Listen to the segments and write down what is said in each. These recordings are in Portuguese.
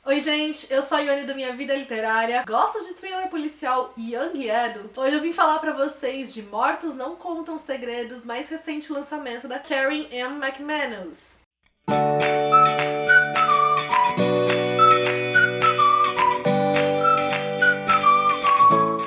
Oi gente, eu sou a Ione do Minha Vida Literária. Gosta de thriller policial Young Adult? Hoje eu vim falar pra vocês de Mortos Não Contam Segredos, mais recente lançamento da Karen M. McManus.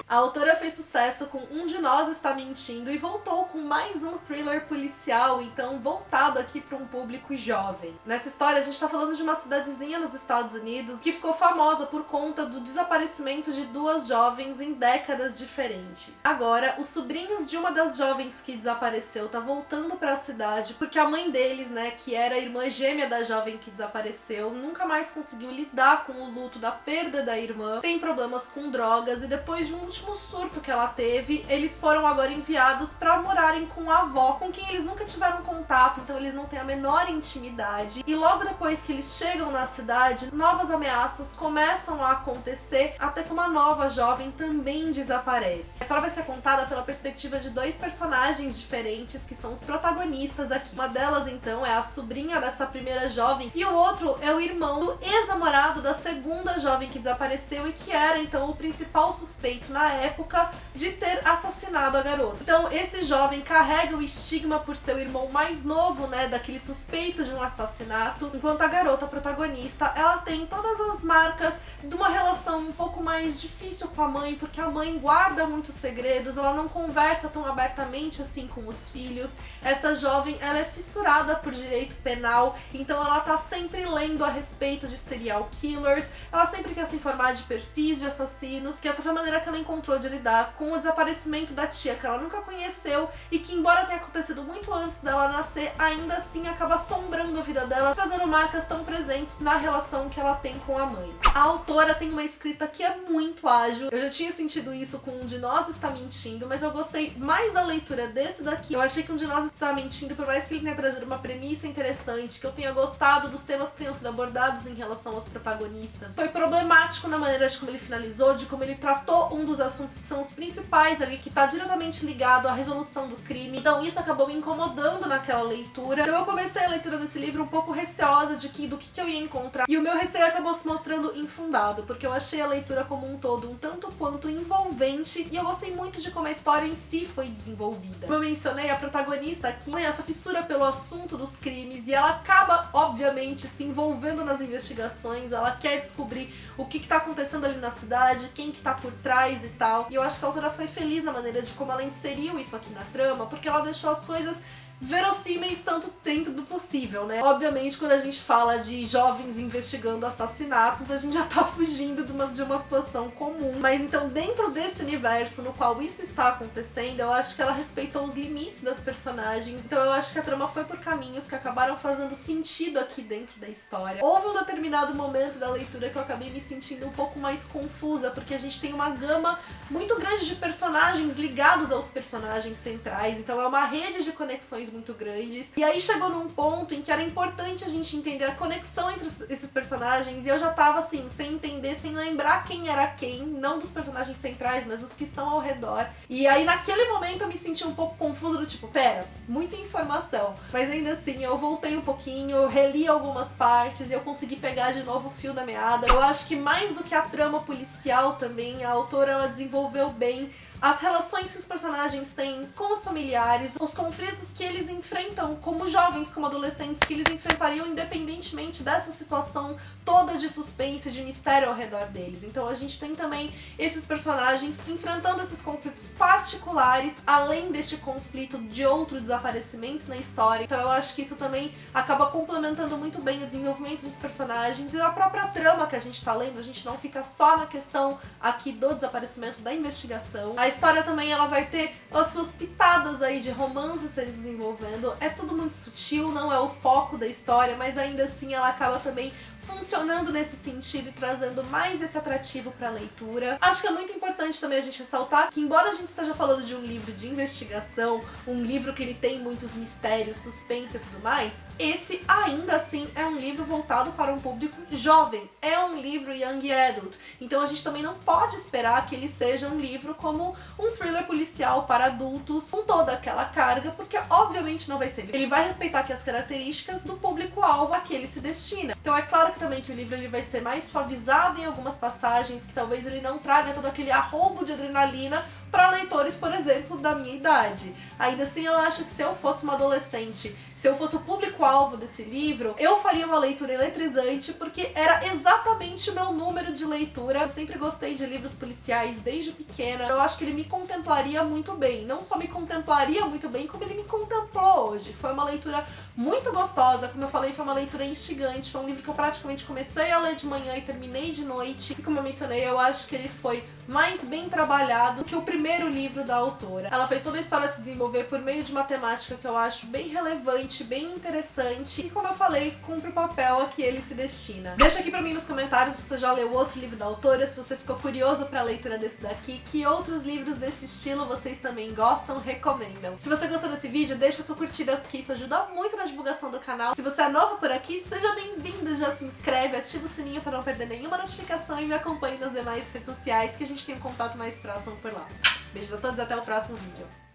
A autora fez sucesso com Um de Nós Está Mentindo e voltou com mais um thriller policial, então voltado aqui para um público jovem. Nessa história a gente tá falando de uma cidadezinha nos Estados Unidos que ficou famosa por conta do desaparecimento de duas jovens em décadas diferentes. Agora, os sobrinhos de uma das jovens que desapareceu tá voltando para a cidade porque a mãe deles, que era a irmã gêmea da jovem que desapareceu, nunca mais conseguiu lidar com o luto da perda da irmã, tem problemas com drogas e depois de um último surto que ela teve, eles foram agora enviados para morarem com a avó, com quem eles nunca tiveram contato, então eles não têm a menor intimidade. E logo depois que eles chegam na cidade, novas ameaças começam a acontecer, até que uma nova jovem também desaparece. A história vai ser contada pela perspectiva de dois personagens diferentes, que são os protagonistas aqui. Uma delas, então, é a sobrinha dessa primeira jovem, e o outro é o irmão do ex-namorado da segunda jovem que desapareceu e que era, então, o principal suspeito na época de ter assassinado a garota. Então esse jovem carrega o estigma por ser o irmão mais novo, daquele suspeito de um assassinato, enquanto a garota protagonista, ela tem todas as marcas de uma relação um pouco mais difícil com a mãe, porque a mãe guarda muitos segredos, ela não conversa tão abertamente assim com os filhos. Essa jovem, ela é fissurada por direito penal, então ela tá sempre lendo a respeito de serial killers, ela sempre quer se informar de perfis de assassinos, que essa foi a maneira que ela encontrou de lidar com o desaparecimento da tia que ela nunca conheceu e que, embora tenha acontecido muito antes dela nascer, ainda assim acaba assombrando a vida dela, trazendo marcas tão presentes na relação que ela tem com a mãe. A autora tem uma escrita que é muito ágil. Eu já tinha sentido isso com Um de Nós Está Mentindo, mas eu gostei mais da leitura desse daqui. Eu achei que Um de Nós Está Mentindo, por mais que ele tenha trazido uma premissa interessante, que eu tenha gostado dos temas que tenham sido abordados em relação aos protagonistas, foi problemático na maneira de como ele finalizou, de como ele tratou um dos assuntos que são os principais ali, que tá diretamente ligado à resolução do crime. Então isso acabou me incomodando naquela leitura. Então eu comecei a leitura desse livro um pouco receosa do que eu ia encontrar. E o meu receio acabou se mostrando infundado, porque eu achei a leitura como um todo um tanto quanto envolvente e eu gostei muito de como a história em si foi desenvolvida. Como eu mencionei, a protagonista aqui tem essa fissura pelo assunto dos crimes e ela acaba, obviamente, se envolvendo nas investigações. Ela quer descobrir o que tá acontecendo ali na cidade, quem que tá por trás e tal. E eu acho que a autora foi feliz na maneira de como ela inseriu isso aqui na trama, porque ela deixou as coisas verossímeis tanto dentro do possível, Obviamente, quando a gente fala de jovens investigando assassinatos, a gente já tá fugindo de uma situação comum. Mas então, dentro desse universo no qual isso está acontecendo, eu acho que ela respeitou os limites das personagens. Então eu acho que a trama foi por caminhos que acabaram fazendo sentido aqui dentro da história. Houve um determinado momento da leitura que eu acabei me sentindo um pouco mais confusa, porque a gente tem uma gama muito grande de personagens ligados aos personagens centrais. Então é uma rede de conexões muito grandes. E aí chegou num ponto em que era importante a gente entender a conexão entre esses personagens e eu já tava assim, sem entender, sem lembrar quem era quem, não dos personagens centrais, mas os que estão ao redor. E aí naquele momento eu me senti um pouco confusa, do tipo, pera, muita informação. Mas ainda assim eu voltei um pouquinho, reli algumas partes e eu consegui pegar de novo o fio da meada. Eu acho que mais do que a trama policial também, a autora ela desenvolveu bem as relações que os personagens têm com os familiares, os conflitos que eles enfrentam como jovens, como adolescentes, que eles enfrentariam independentemente dessa situação toda de suspense, de mistério ao redor deles. Então a gente tem também esses personagens enfrentando esses conflitos particulares, além deste conflito de outro desaparecimento na história. Então eu acho que isso também acaba complementando muito bem o desenvolvimento dos personagens e a própria trama que a gente tá lendo. A gente não fica só na questão aqui do desaparecimento, da investigação. A história também ela vai ter as suas pitadas aí de romance se desenvolvendo. É tudo muito sutil, não é o foco da história, mas ainda assim ela acaba também funcionando nesse sentido e trazendo mais esse atrativo para a leitura. Acho que é muito importante também a gente ressaltar que, embora a gente esteja falando de um livro de investigação, um livro que ele tem muitos mistérios, suspense e tudo mais, esse ainda assim é um livro voltado para um público jovem. É um livro young adult. Então a gente também não pode esperar que ele seja um livro como um thriller policial para adultos com toda aquela carga, porque obviamente não vai ser. Ele vai respeitar aqui as características do público-alvo a que ele se destina. Então é claro que que também que o livro ele vai ser mais suavizado em algumas passagens, que talvez ele não traga todo aquele arrobo de adrenalina para leitores, por exemplo, da minha idade. Ainda assim, eu acho que se eu fosse uma adolescente, se eu fosse o público-alvo desse livro, eu faria uma leitura eletrizante, porque era exatamente o meu número de leitura. Eu sempre gostei de livros policiais desde pequena. Eu acho que ele me contemplaria muito bem. Não só me contemplaria muito bem, como ele me contemplou hoje. Foi uma leitura muito gostosa, como eu falei, foi uma leitura instigante. Foi um livro que eu praticamente comecei a ler de manhã e terminei de noite. E como eu mencionei, eu acho que ele foi mais bem trabalhado que o primeiro livro da autora. Ela fez toda a história se desenvolver por meio de uma temática que eu acho bem relevante, bem interessante e, como eu falei, cumpre o papel a que ele se destina. Deixa aqui pra mim nos comentários se você já leu outro livro da autora, se você ficou curioso pra leitura desse daqui, que outros livros desse estilo vocês também gostam, recomendam. Se você gostou desse vídeo, deixa sua curtida, porque isso ajuda muito na divulgação do canal. Se você é novo por aqui, seja bem-vindo, já se inscreve, ativa o sininho pra não perder nenhuma notificação e me acompanhe nas demais redes sociais, que a gente tem um contato mais próximo por lá. Beijos a todos e até o próximo vídeo.